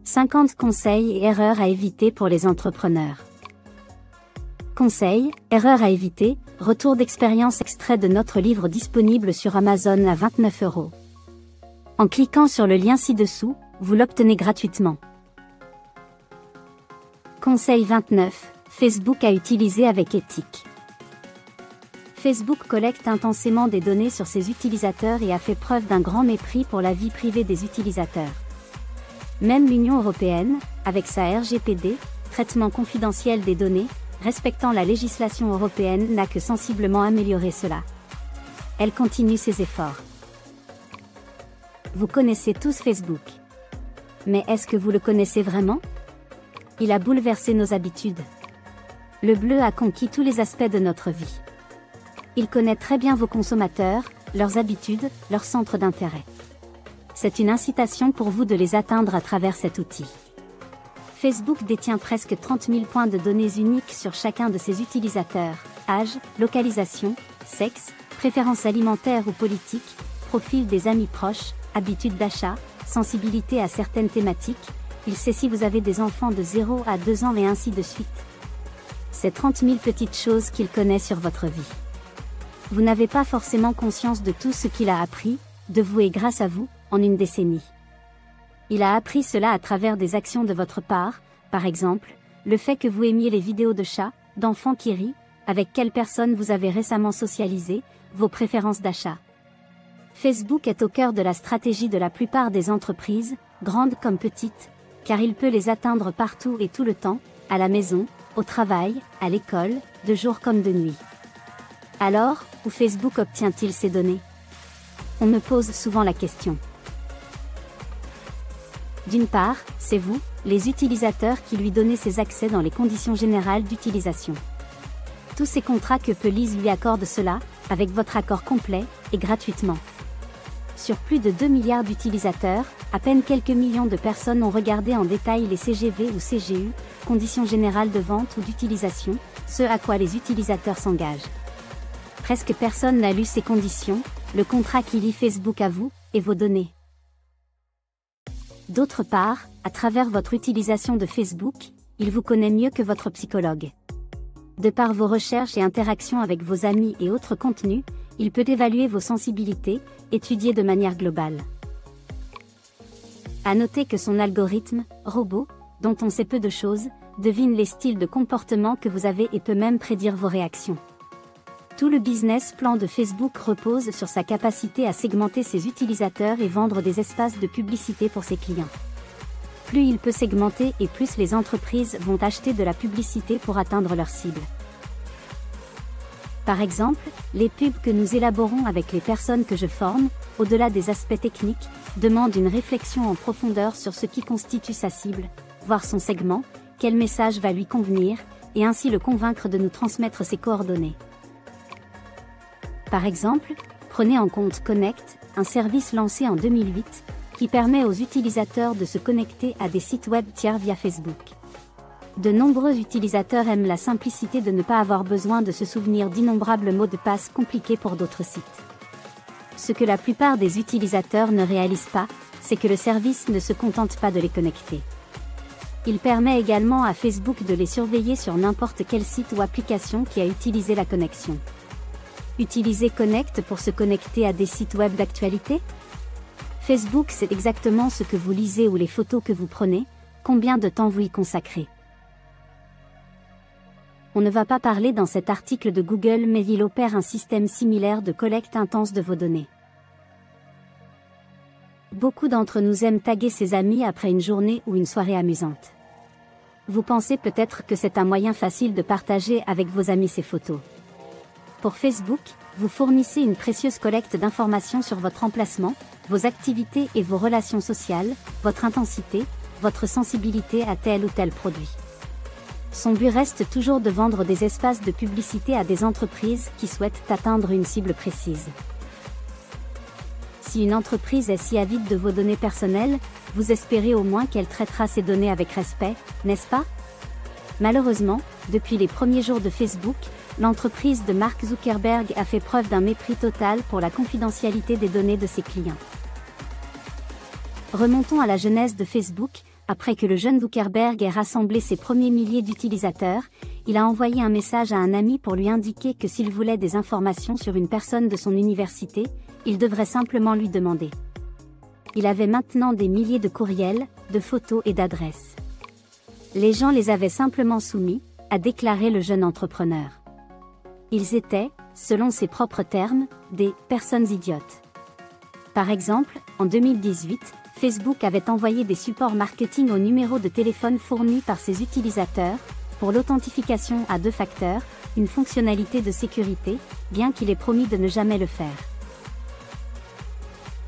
50 conseils et erreurs à éviter pour les entrepreneurs. Conseils, erreurs à éviter, retour d'expérience extrait de notre livre disponible sur Amazon à 29 €. En cliquant sur le lien ci-dessous, vous l'obtenez gratuitement. Conseil 29, Facebook à utiliser avec éthique. Facebook collecte intensément des données sur ses utilisateurs et a fait preuve d'un grand mépris pour la vie privée des utilisateurs. Même l'Union européenne, avec sa RGPD, traitement confidentiel des données, respectant la législation européenne, n'a que sensiblement amélioré cela. Elle continue ses efforts. Vous connaissez tous Facebook. Mais est-ce que vous le connaissez vraiment? Il a bouleversé nos habitudes. Le bleu a conquis tous les aspects de notre vie. Il connaît très bien vos consommateurs, leurs habitudes, leurs centres d'intérêt. C'est une incitation pour vous de les atteindre à travers cet outil. Facebook détient presque 30 000 points de données uniques sur chacun de ses utilisateurs, âge, localisation, sexe, préférences alimentaires ou politiques, profil des amis proches, habitudes d'achat, sensibilité à certaines thématiques, il sait si vous avez des enfants de 0 à 2 ans et ainsi de suite. C'est 30 000 petites choses qu'il connaît sur votre vie. Vous n'avez pas forcément conscience de tout ce qu'il a appris, de vous et grâce à vous, en une décennie. Il a appris cela à travers des actions de votre part, par exemple, le fait que vous aimiez les vidéos de chats, d'enfants qui rient, avec quelle personne vous avez récemment socialisé, vos préférences d'achat. Facebook est au cœur de la stratégie de la plupart des entreprises, grandes comme petites, car il peut les atteindre partout et tout le temps, à la maison, au travail, à l'école, de jour comme de nuit. Alors, où Facebook obtient-il ces données? On me pose souvent la question. D'une part, c'est vous, les utilisateurs, qui lui donnez ces accès dans les conditions générales d'utilisation. Tous ces contrats que Police lui accorde cela, avec votre accord complet, et gratuitement. Sur plus de 2 milliards d'utilisateurs, à peine quelques millions de personnes ont regardé en détail les CGV ou CGU, conditions générales de vente ou d'utilisation, ce à quoi les utilisateurs s'engagent. Presque personne n'a lu ces conditions, le contrat qui lie Facebook à vous, et vos données. D'autre part, à travers votre utilisation de Facebook, il vous connaît mieux que votre psychologue. De par vos recherches et interactions avec vos amis et autres contenus, il peut évaluer vos sensibilités, étudier de manière globale. À noter que son algorithme, robot, dont on sait peu de choses, devine les styles de comportement que vous avez et peut même prédire vos réactions. Tout le business plan de Facebook repose sur sa capacité à segmenter ses utilisateurs et vendre des espaces de publicité pour ses clients. Plus il peut segmenter et plus les entreprises vont acheter de la publicité pour atteindre leur cible. Par exemple, les pubs que nous élaborons avec les personnes que je forme, au-delà des aspects techniques, demandent une réflexion en profondeur sur ce qui constitue sa cible, voir son segment, quel message va lui convenir, et ainsi le convaincre de nous transmettre ses coordonnées. Par exemple, prenez en compte Connect, un service lancé en 2008, qui permet aux utilisateurs de se connecter à des sites web tiers via Facebook. De nombreux utilisateurs aiment la simplicité de ne pas avoir besoin de se souvenir d'innombrables mots de passe compliqués pour d'autres sites. Ce que la plupart des utilisateurs ne réalisent pas, c'est que le service ne se contente pas de les connecter. Il permet également à Facebook de les surveiller sur n'importe quel site ou application qui a utilisé la connexion. Utiliser Connect pour se connecter à des sites web d'actualité? Facebook sait exactement ce que vous lisez ou les photos que vous prenez, combien de temps vous y consacrez. On ne va pas parler dans cet article de Google, mais il opère un système similaire de collecte intense de vos données. Beaucoup d'entre nous aiment taguer ses amis après une journée ou une soirée amusante. Vous pensez peut-être que c'est un moyen facile de partager avec vos amis ces photos. Pour Facebook, vous fournissez une précieuse collecte d'informations sur votre emplacement, vos activités et vos relations sociales, votre intensité, votre sensibilité à tel ou tel produit. Son but reste toujours de vendre des espaces de publicité à des entreprises qui souhaitent atteindre une cible précise. Si une entreprise est si avide de vos données personnelles, vous espérez au moins qu'elle traitera ces données avec respect, n'est-ce pas? Malheureusement, depuis les premiers jours de Facebook, l'entreprise de Mark Zuckerberg a fait preuve d'un mépris total pour la confidentialité des données de ses clients. Remontons à la genèse de Facebook, après que le jeune Zuckerberg ait rassemblé ses premiers milliers d'utilisateurs, il a envoyé un message à un ami pour lui indiquer que s'il voulait des informations sur une personne de son université, il devrait simplement lui demander. Il avait maintenant des milliers de courriels, de photos et d'adresses. Les gens les avaient simplement soumis, a déclaré le jeune entrepreneur. Ils étaient, selon ses propres termes, des « personnes idiotes ». Par exemple, en 2018, Facebook avait envoyé des supports marketing au numéro de téléphone fourni par ses utilisateurs, pour l'authentification à 2 facteurs, une fonctionnalité de sécurité, bien qu'il ait promis de ne jamais le faire.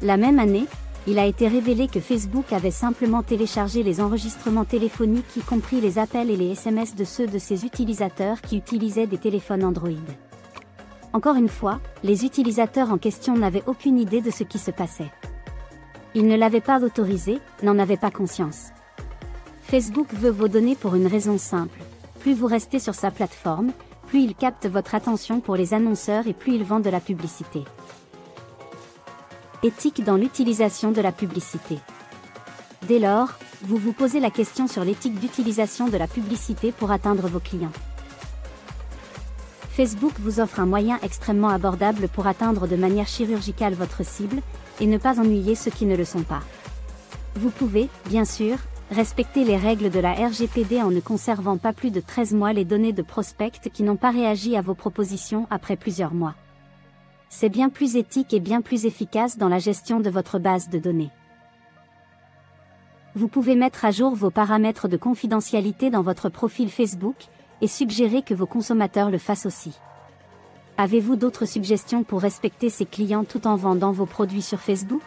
La même année, il a été révélé que Facebook avait simplement téléchargé les enregistrements téléphoniques y compris les appels et les SMS de ceux de ses utilisateurs qui utilisaient des téléphones Android. Encore une fois, les utilisateurs en question n'avaient aucune idée de ce qui se passait. Ils ne l'avaient pas autorisé, n'en avaient pas conscience. Facebook veut vos données pour une raison simple. Plus vous restez sur sa plateforme, plus il capte votre attention pour les annonceurs et plus il vend de la publicité. Éthique dans l'utilisation de la publicité. Dès lors, vous vous posez la question sur l'éthique d'utilisation de la publicité pour atteindre vos clients. Facebook vous offre un moyen extrêmement abordable pour atteindre de manière chirurgicale votre cible, et ne pas ennuyer ceux qui ne le sont pas. Vous pouvez, bien sûr, respecter les règles de la RGPD en ne conservant pas plus de 13 mois les données de prospects qui n'ont pas réagi à vos propositions après plusieurs mois. C'est bien plus éthique et bien plus efficace dans la gestion de votre base de données. Vous pouvez mettre à jour vos paramètres de confidentialité dans votre profil Facebook, et suggérer que vos consommateurs le fassent aussi. Avez-vous d'autres suggestions pour respecter ses clients tout en vendant vos produits sur Facebook ?